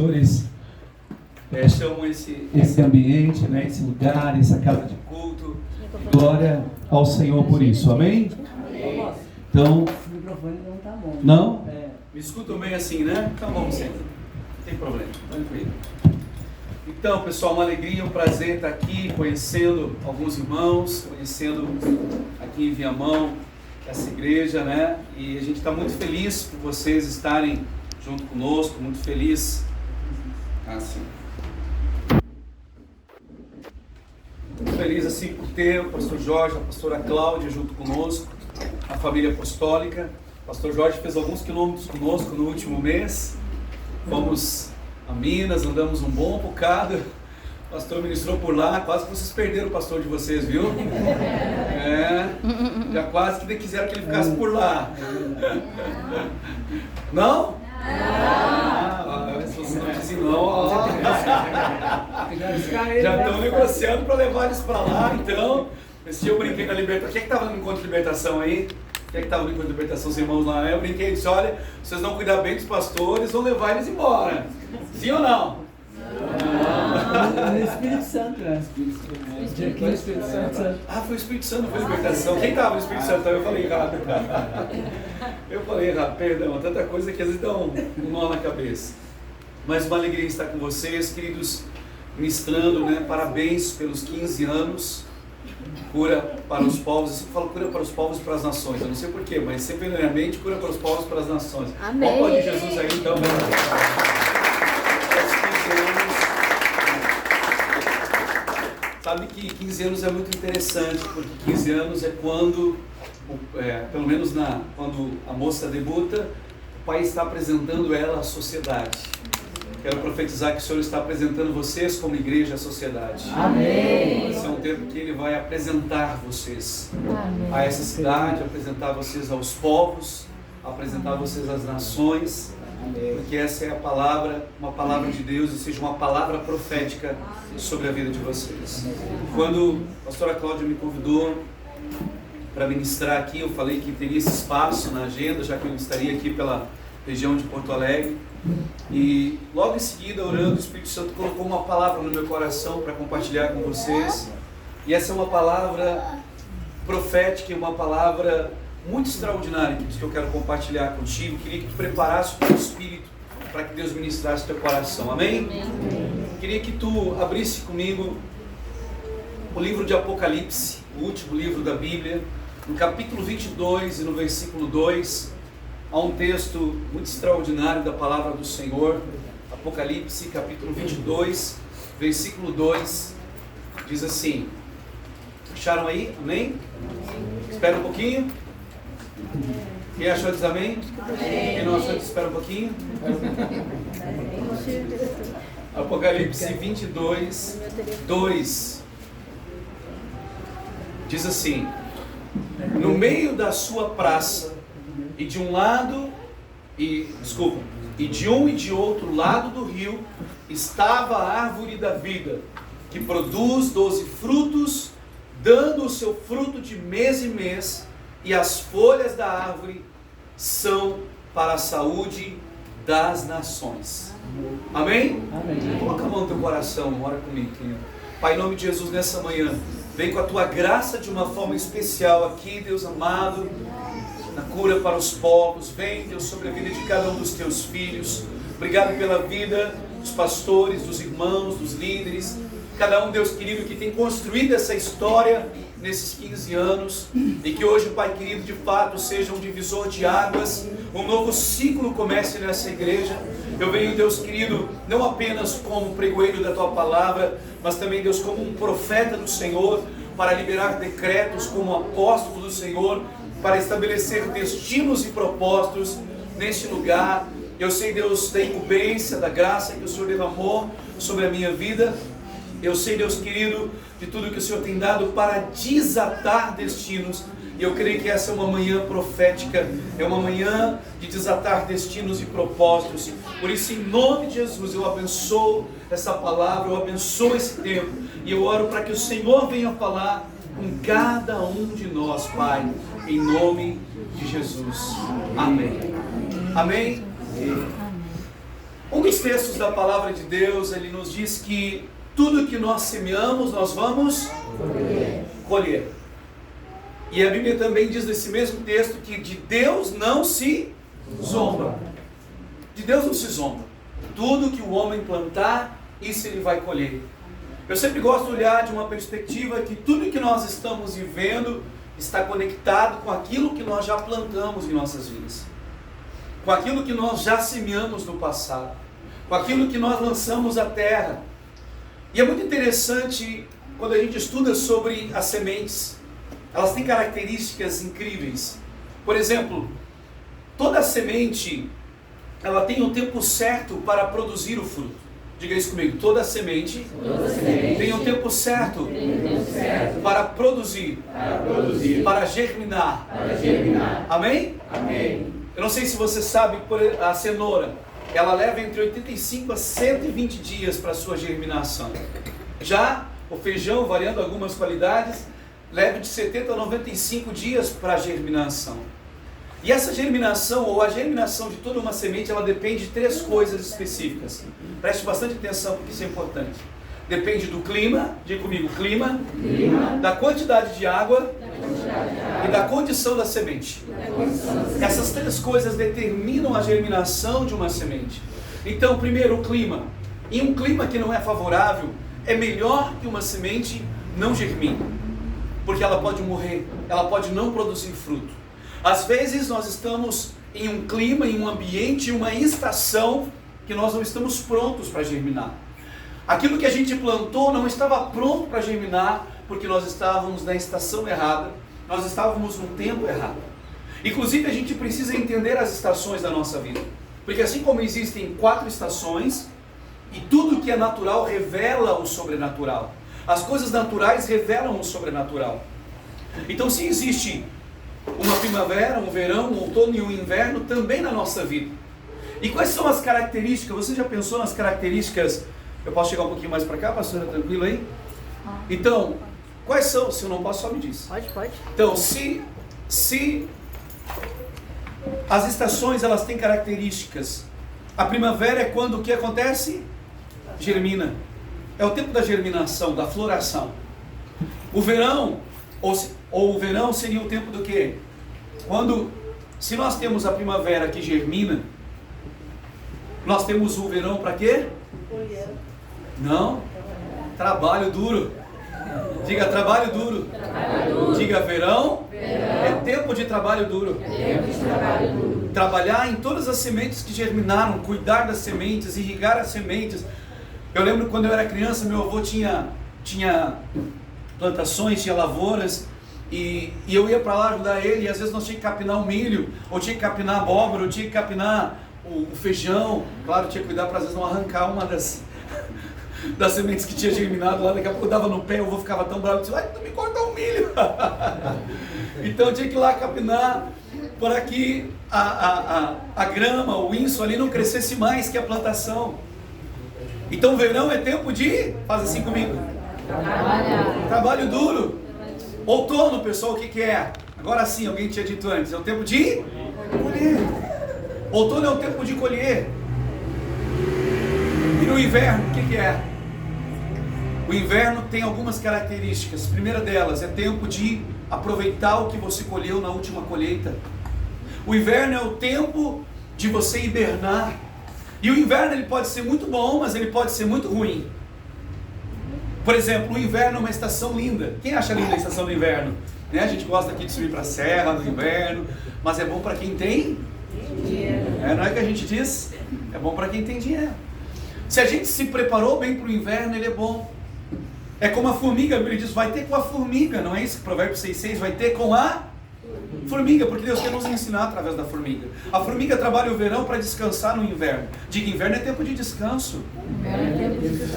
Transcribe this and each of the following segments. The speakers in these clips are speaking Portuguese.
Pastores chamam esse ambiente, né, esse lugar, essa casa de culto. Glória ao Senhor por isso, amém? Então, O microfone não tá bom. não? Me escutam bem assim, né? Tá bom, sempre. Não tem problema, tranquilo. Então, pessoal, uma alegria, um prazer estar aqui, conhecendo alguns irmãos, conhecendo aqui em Viamão, essa igreja, né? E a gente está muito feliz por vocês estarem junto conosco, muito feliz. Assim. Muito feliz assim por ter o pastor Jorge, a pastora Cláudia junto conosco, a família apostólica. O pastor Jorge fez alguns quilômetros conosco no último mês. Fomos a Minas, andamos um bom bocado. O pastor ministrou por lá, quase que vocês perderam o pastor de vocês, viu? Já quase que quiseram que ele ficasse por lá. Não? Se vocês não dizem não, já estão negociando para levar eles para lá. Então, esse dia eu brinquei na libertação. Quem é que estava no encontro de libertação aí? Quem é que estava no encontro de libertação, os irmãos lá? Eu brinquei e disse: olha, vocês não cuidar bem dos pastores, vão levar eles embora. Sim ou não? No Espírito Santo, né? Foi o Espírito Santo. Ah, foi o Espírito Santo, foi a libertação. Quem estava no Espírito Santo? Eu falei errado. Eu falei errado, perdão. Tanta coisa que às vezes dá um nó na cabeça. Mas uma alegria estar com vocês, queridos, ministrando, né? Parabéns pelos 15 anos. Cura para os povos. Eu sempre falo cura para os povos e para as nações. Eu não sei porquê, mas sempre na minha mente, cura para os povos e para as nações. Amém. Qual pode Jesus aí, então? Sabe que 15 anos é muito interessante, porque 15 anos é quando, pelo menos quando a moça debuta, o pai está apresentando ela à sociedade. Quero profetizar que o Senhor está apresentando vocês como igreja à sociedade. Amém. Esse é um tempo que Ele vai apresentar vocês a essa cidade, apresentar vocês aos povos, apresentar vocês às nações. Porque essa é a palavra, uma palavra de Deus, ou seja, uma palavra profética sobre a vida de vocês. Quando a pastora Cláudia me convidou para ministrar aqui, eu falei que teria esse espaço na agenda, já que eu estaria aqui pela região de Porto Alegre. E logo em seguida, orando, o Espírito Santo colocou uma palavra no meu coração para compartilhar com vocês. E essa é uma palavra profética, uma palavra muito extraordinária que eu quero compartilhar contigo. Queria que tu preparasse o teu espírito para que Deus ministrasse o teu coração, amém? Queria que tu abrisse comigo o livro de Apocalipse, o último livro da Bíblia, no capítulo 22 e no versículo 2, há um texto muito extraordinário da palavra do Senhor. Apocalipse, capítulo 22, versículo 2, diz assim: acharam aí? Amém? Espera um pouquinho. Quem achou diz amém? Quem não achou diz espera um pouquinho. Apocalipse 22, 2 diz assim: no meio da sua praça e de um lado e de um e de outro lado do rio estava a árvore da vida, que produz 12 frutos, dando o seu fruto de mês em mês, e as folhas da árvore são para a saúde das nações. Amém? Amém. Coloca a mão no teu coração, ora comigo, querido. Pai, em nome de Jesus, nessa manhã, vem com a tua graça de uma forma especial aqui, Deus amado, na cura para os povos. Vem, Deus, sobre a vida de cada um dos teus filhos. Obrigado pela vida dos pastores, dos irmãos, dos líderes, cada um, Deus querido, que tem construído essa história nesses 15 anos, e que hoje, Pai querido, de fato seja um divisor de águas, um novo ciclo comece nessa igreja. Eu venho, Deus querido, não apenas como pregoeiro da Tua palavra, mas também, Deus, como um profeta do Senhor, para liberar decretos como apóstolo do Senhor, para estabelecer destinos e propósitos neste lugar. Eu sei, Deus, da incumbência, da graça que o Senhor derramou sobre a minha vida. Eu sei, Deus querido, de tudo que o Senhor tem dado para desatar destinos. E eu creio que essa é uma manhã profética, é uma manhã de desatar destinos e propósitos. Por isso, em nome de Jesus, eu abençoo essa palavra, eu abençoo esse tempo. E eu oro para que o Senhor venha falar com cada um de nós, Pai, em nome de Jesus. Amém. Amém? Um dos textos da palavra de Deus, ele nos diz que tudo que nós semeamos, nós vamos colher. E a Bíblia também diz nesse mesmo texto que de Deus não se zomba. De Deus não se zomba. Tudo que o homem plantar, isso ele vai colher. Eu sempre gosto de olhar de uma perspectiva que tudo que nós estamos vivendo está conectado com aquilo que nós já plantamos em nossas vidas, com aquilo que nós já semeamos no passado, com aquilo que nós lançamos à terra. E é muito interessante quando a gente estuda sobre as sementes. Elas têm características incríveis. Por exemplo, toda semente, ela tem o tempo certo para produzir o fruto. Diga isso comigo. Toda semente tem o tempo certo para produzir, para germinar. Amém? Amém. Eu não sei se você sabe, a cenoura, ela leva entre 85 a 120 dias para a sua germinação. Já o feijão, variando algumas qualidades, leva de 70 a 95 dias para a germinação. E essa germinação, ou a germinação de toda uma semente, ela depende de 3 coisas específicas. Preste bastante atenção, porque isso é importante. Depende do clima, diga comigo, clima. Da quantidade de água e da condição da semente. Essas 3 coisas determinam a germinação de uma semente. Então, primeiro, o clima. Em um clima que não é favorável, é melhor que uma semente não germine, porque ela pode morrer, ela pode não produzir fruto. Às vezes nós estamos em um clima, em um ambiente, em uma estação que nós não estamos prontos para germinar. Aquilo que a gente plantou não estava pronto para germinar, porque nós estávamos na estação errada, nós estávamos no tempo errado. Inclusive a gente precisa entender as estações da nossa vida, porque assim como existem 4 estações, e tudo que é natural revela o sobrenatural. As coisas naturais revelam o sobrenatural. Então, se existe uma primavera, um verão, um outono e um inverno também na nossa vida. E quais são as características? Você já pensou nas características? Eu posso chegar um pouquinho mais para cá, pastora? Tranquilo aí? Então, quais são? Se eu não posso, só me diz. Pode. Então, se as estações elas têm características, a primavera é quando o que acontece? Germina. É o tempo da germinação, da floração. O verão, ou o verão seria o tempo do quê? Se nós temos a primavera que germina, nós temos o verão para quê? Não. Trabalho duro. Diga trabalho duro. Diga verão. É tempo de trabalho duro. Trabalhar em todas as sementes que germinaram, cuidar das sementes, irrigar as sementes. Eu lembro quando eu era criança, meu avô tinha plantações, tinha lavouras, e eu ia para lá ajudar ele, e às vezes nós tínhamos que capinar o milho, ou tinha que capinar a abóbora, ou tinha que capinar o feijão. Claro, tinha que cuidar para às vezes não arrancar uma das sementes que tinha germinado lá. Daqui a pouco eu dava no pé, o avô ficava tão bravo, disse, tu me corta o milho. Então eu tinha que ir lá capinar para que a grama, o inso ali não crescesse mais que a plantação. Então o verão é tempo de, faz assim comigo, trabalho duro. Outono, pessoal, o que é? Agora sim, alguém tinha dito antes, é o tempo de colher. Outono é o tempo de colher. E no inverno, o que é? O inverno tem algumas características. A primeira delas é tempo de aproveitar o que você colheu na última colheita. O inverno é o tempo de você hibernar. E o inverno ele pode ser muito bom, mas ele pode ser muito ruim. Por exemplo, o inverno é uma estação linda. Quem acha linda a estação do inverno? Né? A gente gosta aqui de subir para a serra no inverno, mas é bom para quem tem dinheiro. Não é que a gente diz? É bom para quem tem dinheiro. Se a gente se preparou bem para o inverno, ele é bom. É como a formiga, ele diz, vai ter com a formiga, não é isso que Provérbios 6,6, vai ter com a formiga, porque Deus quer nos ensinar através da formiga. A formiga trabalha o verão para descansar no inverno. Diga, inverno é tempo de descanso.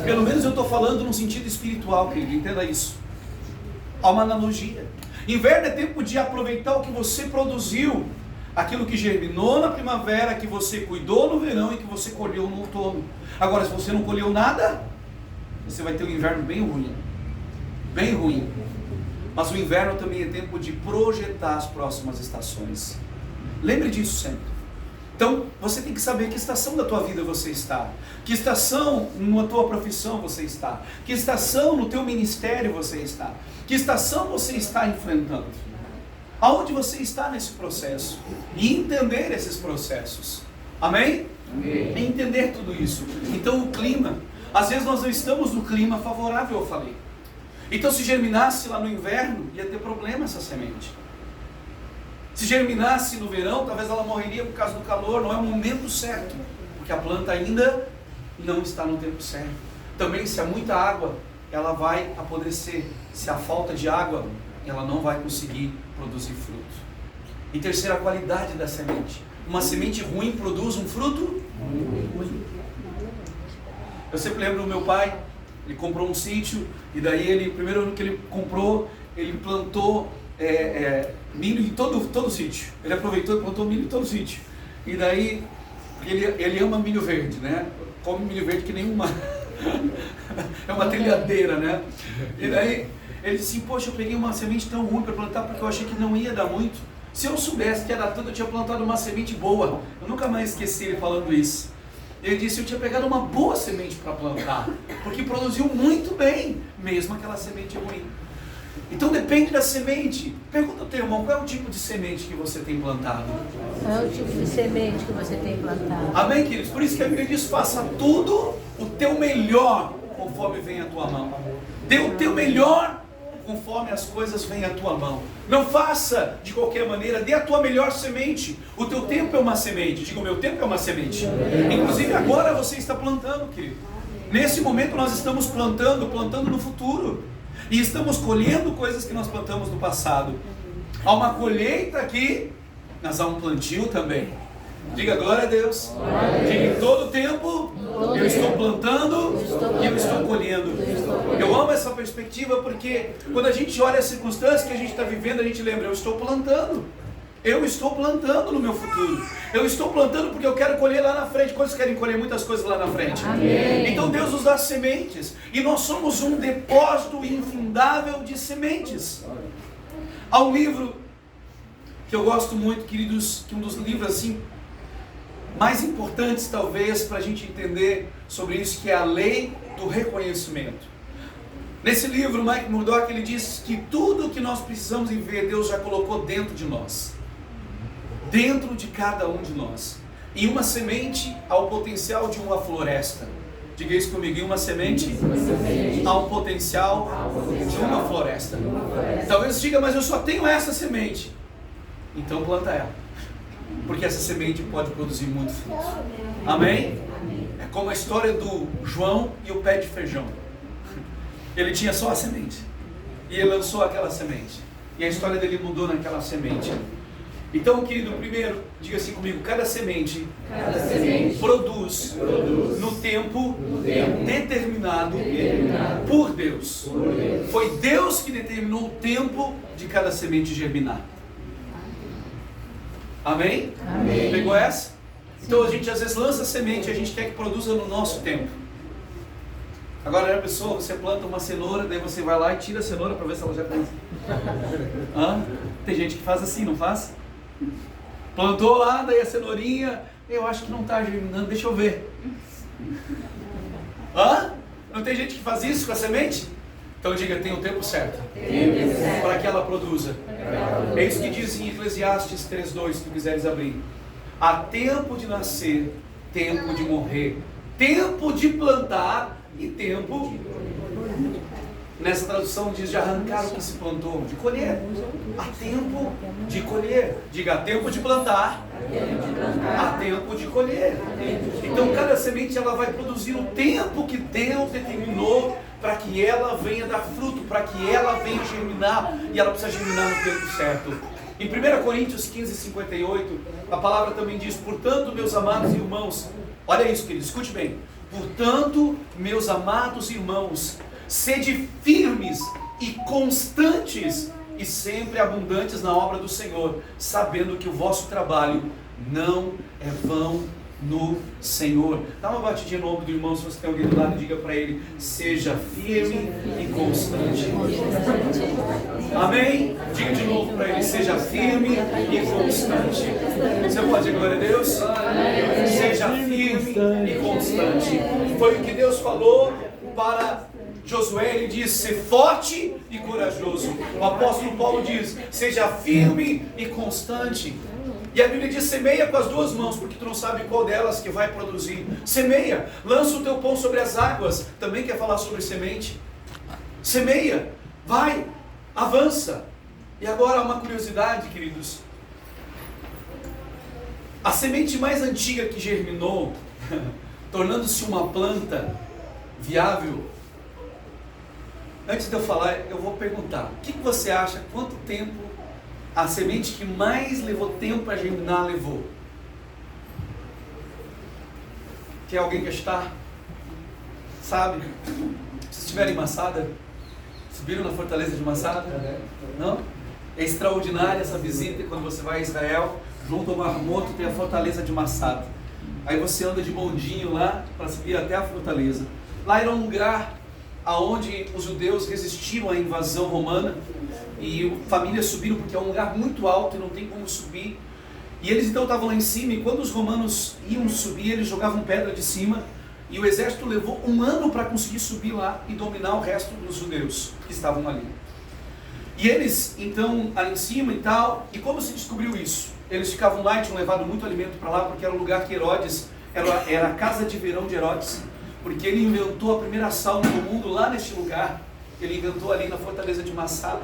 Pelo menos eu estou falando num sentido espiritual, querido, entenda isso. Há uma analogia. Inverno é tempo de aproveitar o que você produziu, aquilo que germinou na primavera, que você cuidou no verão e que você colheu no outono. Agora, se você não colheu nada, você vai ter um inverno bem ruim. Bem ruim. Mas o inverno também é tempo de projetar as próximas estações. Lembre disso sempre. Então, você tem que saber que estação da tua vida você está. Que estação na tua profissão você está. Que estação no teu ministério você está. Que estação você está enfrentando. Aonde você está nesse processo. E entender esses processos. Amém? Amém. E entender tudo isso. Então, o clima. Às vezes nós não estamos no clima favorável, eu falei. Então, se germinasse lá no inverno, ia ter problema essa semente. Se germinasse no verão, talvez ela morreria por causa do calor, não é o momento certo, porque a planta ainda não está no tempo certo. Também, se há muita água, ela vai apodrecer. Se há falta de água, ela não vai conseguir produzir fruto. E terceira, a qualidade da semente. Uma semente ruim produz um fruto ruim. Eu sempre lembro do meu pai, ele comprou um sítio, e daí ele, primeiro ano que ele comprou, ele plantou milho em todo o sítio. Ele aproveitou e plantou milho em todo o sítio. E daí, ele ama milho verde, né? Come milho verde que nenhuma. É uma trilhadeira, né? E daí, ele disse, poxa, eu peguei uma semente tão ruim para plantar porque eu achei que não ia dar muito. Se eu soubesse que ia dar tanto, eu tinha plantado uma semente boa. Eu nunca mais esqueci ele falando isso. Ele disse, eu tinha pegado uma boa semente para plantar, porque produziu muito bem, mesmo aquela semente ruim. Então depende da semente. Pergunta ao teu irmão, qual é o tipo de semente que você tem plantado? Qual é o tipo de semente que você tem plantado? Amém, queridos? Por isso que a Bíblia diz, faça tudo o teu melhor, conforme vem a tua mão. Dê o teu melhor, conforme as coisas vêm à tua mão. Não faça de qualquer maneira, dê a tua melhor semente. O teu tempo é uma semente. Diga, o meu tempo é uma semente. Inclusive agora você está plantando, querido. Nesse momento nós estamos plantando no futuro. E estamos colhendo coisas que nós plantamos no passado. Há uma colheita aqui, mas há um plantio também. Diga glória a Deus. Diga, em todo tempo eu estou plantando e eu estou colhendo. Eu amo essa perspectiva porque quando a gente olha as circunstâncias que a gente está vivendo, a gente lembra, eu estou plantando. Eu estou plantando no meu futuro. Eu estou plantando porque eu quero colher lá na frente. Quantos querem colher muitas coisas lá na frente? Amém. Então Deus nos dá sementes. E nós somos um depósito infindável de sementes. Há um livro que eu gosto muito, queridos, que é um dos livros assim mais importantes talvez para a gente entender sobre isso, que é a lei do reconhecimento. Nesse livro, Mike Murdock, ele diz que tudo que nós precisamos viver, Deus já colocou dentro de nós. Dentro de cada um de nós. Em uma semente há o potencial de uma floresta. Diga isso comigo, em uma semente há um potencial de uma floresta. Talvez diga, mas eu só tenho essa semente. Então planta ela. Porque essa semente pode produzir muito fruto. Amém? É como a história do João e o pé de feijão. Ele tinha só a semente. E ele lançou aquela semente. E a história dele mudou naquela semente. Então, querido, primeiro, diga assim comigo, cada semente produz no tempo determinado por Deus. Foi Deus que determinou o tempo de cada semente germinar. Amém? Amém. Pegou essa? Então a gente às vezes lança semente e a gente quer que produza no nosso tempo. Agora a pessoa, você planta uma cenoura, daí você vai lá e tira a cenoura para ver se ela já cresce. Tem gente que faz assim, não faz? Plantou lá, daí a cenourinha, eu acho que não está germinando, deixa eu ver. Não tem gente que faz isso com a semente? Então diga, tem o tempo certo para que ela produza. É isso que diz em Eclesiastes 3:2, se tu quiseres abrir. Há tempo de nascer, tempo de morrer, tempo de plantar e tempo, nessa tradução diz de arrancar o que se plantou, de colher. Há tempo de colher. Diga, há tempo de plantar, há tempo de colher. Então cada semente ela vai produzir o tempo que Deus determinou para que ela venha dar fruto, para que ela venha germinar, e ela precisa germinar no tempo certo. Em 1 Coríntios 15:58, a palavra também diz, portanto, meus amados irmãos, olha isso, querido, escute bem. Portanto, meus amados irmãos, sede firmes e constantes e sempre abundantes na obra do Senhor, sabendo que o vosso trabalho não é vão no Senhor. Dá uma batidinha no ombro do irmão, se você tem alguém do lado, diga para ele: seja firme e constante. Amém? Diga de novo para ele: seja firme e constante. Você pode dizer glória a Deus? Seja firme e constante. Foi o que Deus falou para Josué. Ele diz: ser forte e corajoso. O apóstolo Paulo diz: seja firme e constante. E a Bíblia diz: semeia com as duas mãos, porque tu não sabe qual delas que vai produzir. Semeia, lança o teu pão sobre as águas. Também quer falar sobre semente. Semeia, vai, avança. E agora uma curiosidade, queridos. A semente mais antiga que germinou, tornando-se uma planta viável. Antes de eu falar, eu vou perguntar: o que você acha, quanto tempo a semente que mais levou tempo para germinar levou? Quer alguém que está? Sabe? Se estiverem em Massada, subiram na fortaleza de Massada? Não? É extraordinária essa visita. Quando você vai a Israel, junto ao Mar Morto tem a fortaleza de Massada. Aí você anda de bondinho lá para subir até a fortaleza. Lá era um lugar aonde os judeus resistiram à invasão romana, e famílias subiram porque é um lugar muito alto e não tem como subir. E eles então estavam lá em cima, e quando os romanos iam subir, eles jogavam pedra de cima, e o exército levou 1 ano para conseguir subir lá e dominar o resto dos judeus que estavam ali. E eles então ali em cima e tal, e como se descobriu isso? Eles ficavam lá e tinham levado muito alimento para lá, porque era o lugar que Herodes, era a casa de verão de Herodes, porque ele inventou a primeira sauna do mundo lá neste lugar. Ele inventou ali na fortaleza de Massada.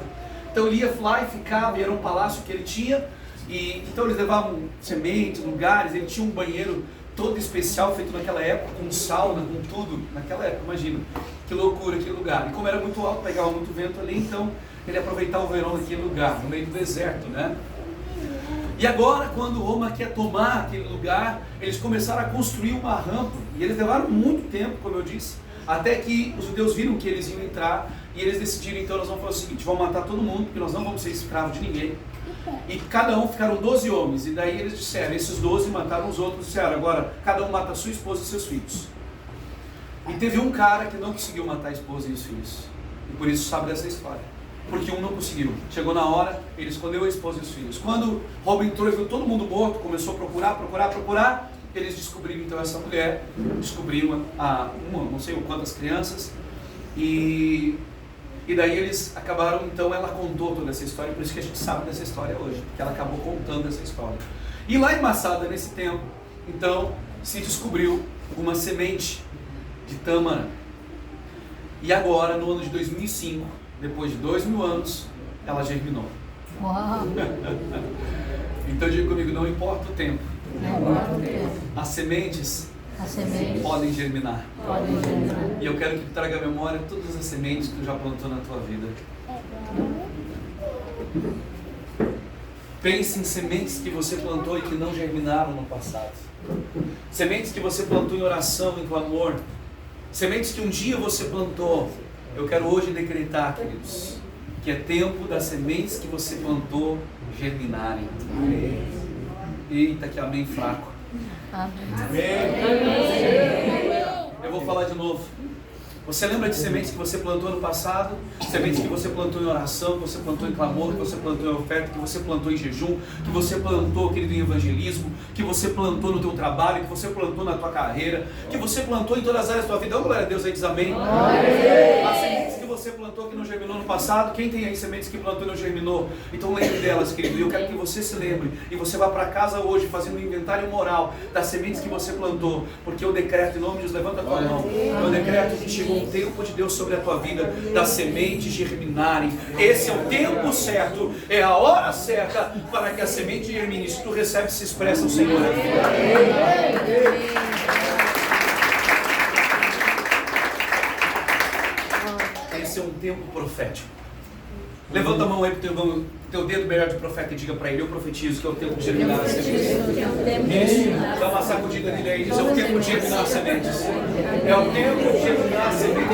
Então ele ia lá e ficava, e era um palácio que ele tinha, e então eles levavam sementes, lugares. Ele tinha um banheiro todo especial, feito naquela época, com sauna, com tudo, naquela época, imagina, que loucura, aquele lugar. E como era muito alto, pegava muito vento ali, então ele aproveitava o verão naquele lugar, no meio do deserto, né? E agora, quando Roma quer tomar aquele lugar, eles começaram a construir uma rampa, e eles levaram muito tempo, como eu disse, até que os judeus viram que eles iam entrar, e eles decidiram: então nós vamos fazer o seguinte, vamos matar todo mundo, porque nós não vamos ser escravos de ninguém. E cada um ficaram 12 homens, e daí eles disseram, esses 12 mataram os outros, disseram: agora cada um mata a sua esposa e seus filhos. E teve um cara que não conseguiu matar a esposa e os filhos, e por isso sabe dessa história, porque um não conseguiu. Chegou na hora, ele escondeu a esposa e os filhos. Quando Roma entrou e viu todo mundo morto, começou a procurar, eles descobriram então essa mulher, descobriram não sei quantas crianças, e daí eles acabaram, então ela contou toda essa história, por isso que a gente sabe dessa história hoje, porque ela acabou contando essa história. E lá em Massada, nesse tempo, então se descobriu uma semente de tâmara. E agora, no ano de 2005, depois de 2000 anos, ela germinou. Uau! Então diga comigo: não importa o tempo, as sementes podem germinar. E eu quero que tu traga à memória todas as sementes que tu já plantou na tua vida. Pense em sementes que você plantou e que não germinaram no passado. Sementes que você plantou em oração, em clamor. Sementes que um dia você plantou. Eu quero hoje decretar, queridos, que é tempo das sementes que você plantou germinarem. Eita, que amém fraco. Amém. Eu vou falar de novo. Você lembra de sementes que você plantou no passado? Sementes que você plantou em oração, que você plantou em clamor, que você plantou em oferta, que você plantou em jejum, que você plantou, querido, em evangelismo, que você plantou no teu trabalho, que você plantou na tua carreira, que você plantou em todas as áreas da tua vida. Glória a Deus aí, diz amém. As sementes que você plantou que não germinou no passado, quem tem aí sementes que plantou e não germinou? Então lembre delas, querido, e eu quero que você se lembre, e você vá para casa hoje fazendo um inventário moral das sementes que você plantou, porque eu decreto em nome de Deus, levanta a tua mão, eu decreto que chegou um tempo de Deus sobre a tua vida, das sementes germinarem. Esse é o tempo certo, é a hora certa para que a semente germine. Se tu recebe, se expressa o Senhor. Esse é um tempo profético. Levanta a mão aí pro teu dedo melhor de profeta e diga para ele: eu profetizo que é o tempo de germinar as sementes. Dá uma sacudida nele aí e diz: é o tempo de germinar as sementes. É o tempo de germinar as sementes.